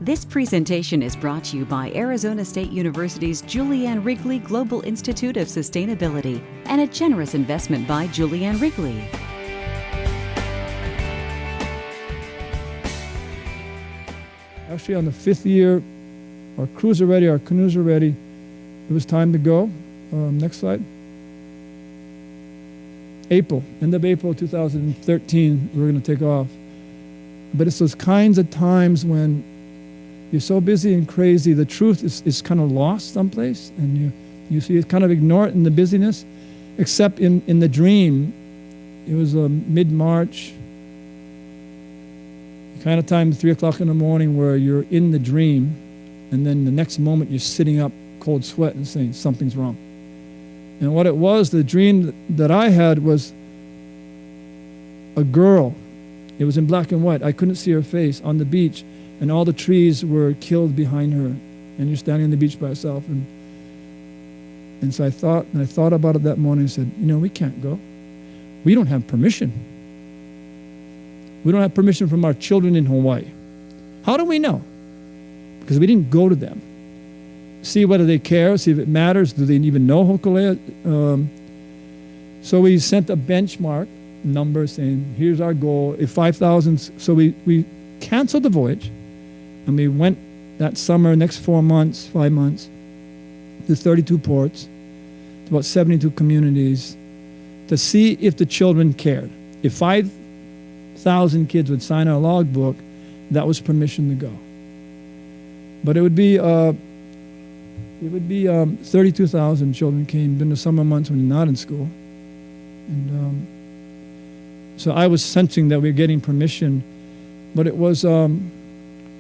This presentation is brought to you by Arizona State University's Julianne Wrigley Global Institute of Sustainability and a generous investment by Julianne Wrigley. Actually, on the 5th year, our crews are ready, our canoes are ready. It was time to go. Next slide. End of April 2013, we're going to take off. But it's those kinds of times when you're so busy and crazy, the truth is kind of lost someplace, and you see it kind of ignore it in the busyness, except in the dream. It was mid-March, kind of time, 3 o'clock in the morning, where you're in the dream, and then the next moment you're sitting up, cold sweat, and saying something's wrong. And what it was, the dream that I had was a girl. It was in black and white. I couldn't see her face on the beach, and all the trees were killed behind her, and you're standing on the beach by yourself. And so I thought about it that morning and said, we can't go. We don't have permission. We don't have permission from our children in Hawaii. How do we know? Because we didn't go to them. See whether they care, see if it matters. Do they even know Hokulea? So we sent a benchmark number saying, here's our goal, if 5,000. So we canceled the voyage, and we went that summer, next 5 months, to 32 ports, to about 72 communities, to see if the children cared. If 5,000 kids would sign our logbook, that was permission to go. But it would be 32,000 children came during the summer months when they're not in school. And so I was sensing that we were getting permission, but it was a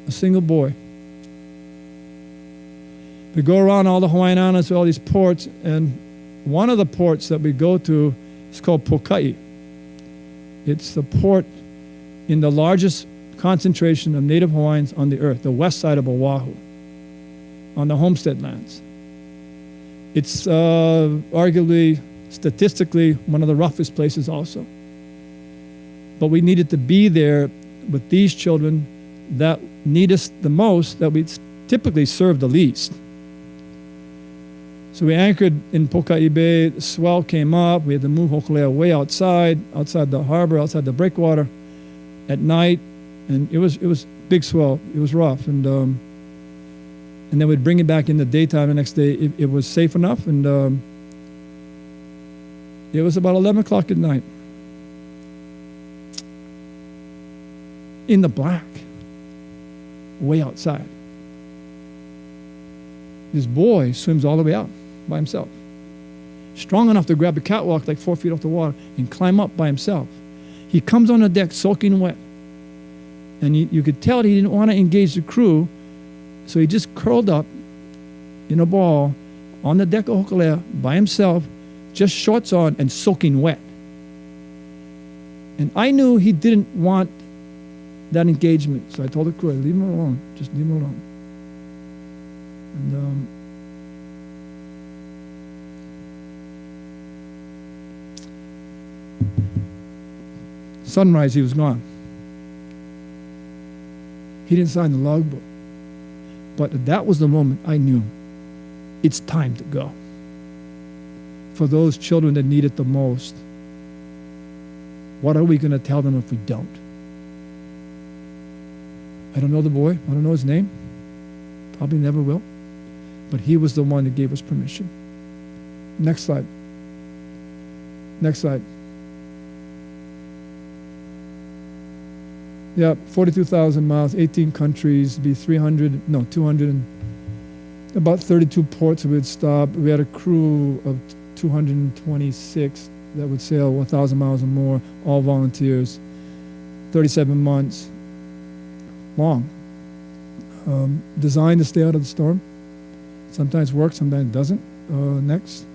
single boy. We go around all the Hawaiian Islands to all these ports, and one of the ports that we go to is called Pokai. It's the port in the largest concentration of Native Hawaiians on the earth, the west side of Oahu, on the homestead lands. It's arguably, statistically, one of the roughest places also. But we needed to be there with these children that need us the most, that we typically serve the least. So we anchored in Pokai Bay. The swell came up. We had to move Hokulea way outside the harbor, outside the breakwater at night. And it was big swell. It was rough. And then we'd bring it back in the daytime the next day. It was safe enough. And it was about 11 o'clock at night. In the black, way outside. This boy swims all the way out by himself. Strong enough to grab a catwalk like 4 feet off the water and climb up by himself. He comes on the deck soaking wet. And you could tell that he didn't want to engage the crew, so he just curled up in a ball on the deck of Hokulea by himself, just shorts on and soaking wet. And I knew he didn't want that engagement. So I told the crew, leave him alone. Just leave him alone. And sunrise, he was gone. He didn't sign the logbook. But that was the moment I knew it's time to go. For those children that need it the most, what are we going to tell them if we don't? I don't know the boy. I don't know his name. Probably never will. But he was the one that gave us permission. Next slide. Next slide. Yeah, 42,000 miles, 18 countries, be 200, and about 32 ports we would stop. We had a crew of 226 that would sail 1,000 miles or more, all volunteers. 37 months. Long. Designed to stay out of the storm. Sometimes works, sometimes doesn't. Next.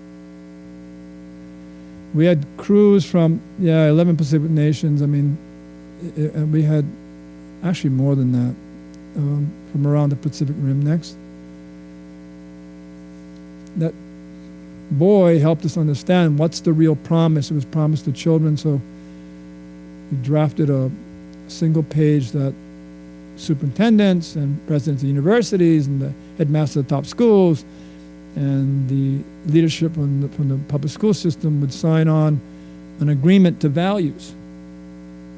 We had crews from 11 Pacific nations. I mean, and we had actually more than that from around the Pacific Rim. Next. That boy helped us understand what's the real promise. It was promised to children, so we drafted a single page that superintendents and presidents of universities and the headmasters of the top schools and the leadership from the public school system would sign on an agreement to values,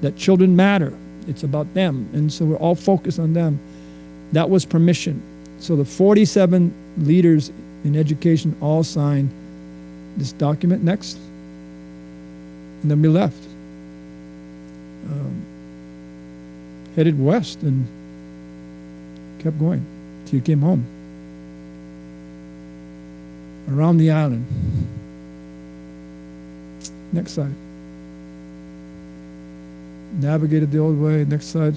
that children matter. It's about them. And so we're all focused on them. That was permission. So the 47 leaders in education all signed this document. Next. And then we left. Headed west and kept going till you came home. Around the island. Next slide. Navigated the old way. Next slide.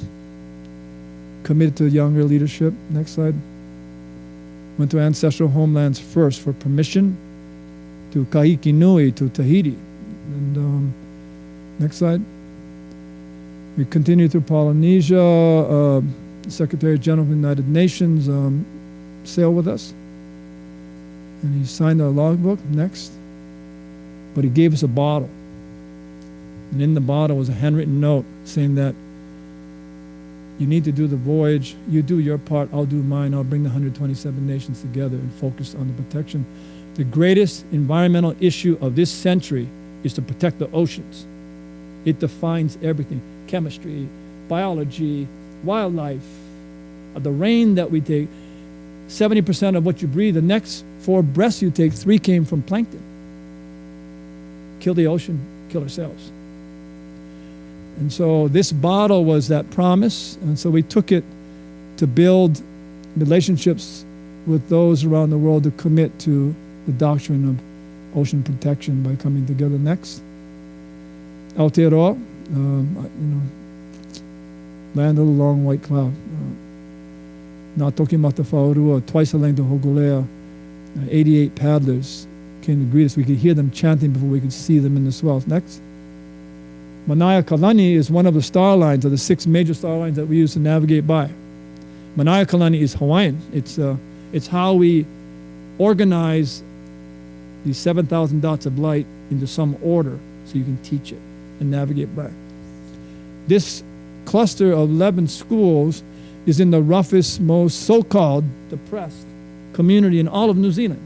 Committed to younger leadership. Next slide. Went to ancestral homelands first for permission to Kahiki Nui, to Tahiti. And next slide. We continued through Polynesia. Secretary General of the United Nations sailed with us. And he signed our logbook. Next. But he gave us a bottle. And in the bottle was a handwritten note saying that you need to do the voyage. You do your part, I'll do mine. I'll bring the 127 nations together and focus on the protection. The greatest environmental issue of this century is to protect the oceans. It defines everything. Chemistry, biology, wildlife, the rain that we take. 70% of what you breathe, the next 4 breaths you take, 3 came from plankton. Kill the ocean, kill ourselves. And so this bottle was that promise, and so we took it to build relationships with those around the world to commit to the doctrine of ocean protection by coming together. Next. Aotearoa, land of the long white cloud. Not talking about the Whaurua, twice the length of Hogolea. 88 paddlers came to greet us. We could hear them chanting before we could see them in the swells. Next. Manaya Kalani is one of the star lines, of the 6 major star lines that we use to navigate by. Manaya Kalani is Hawaiian. It's how we organize these 7,000 dots of light into some order so you can teach it and navigate by. This cluster of 11 schools is in the roughest, most so-called depressed community in all of New Zealand.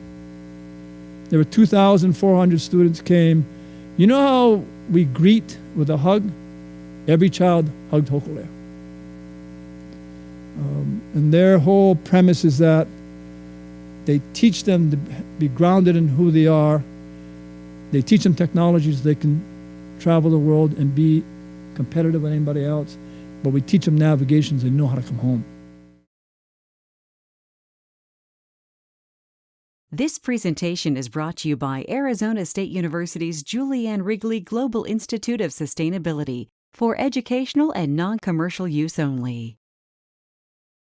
There were 2,400 students came. You know how we greet with a hug? Every child hugged Hokulea. And their whole premise is that they teach them to be grounded in who they are. They teach them technologies they can travel the world and be competitive with anybody else. But we teach them navigation so they know how to come home. This presentation is brought to you by Arizona State University's Julianne Wrigley Global Institute of Sustainability for educational and non-commercial use only.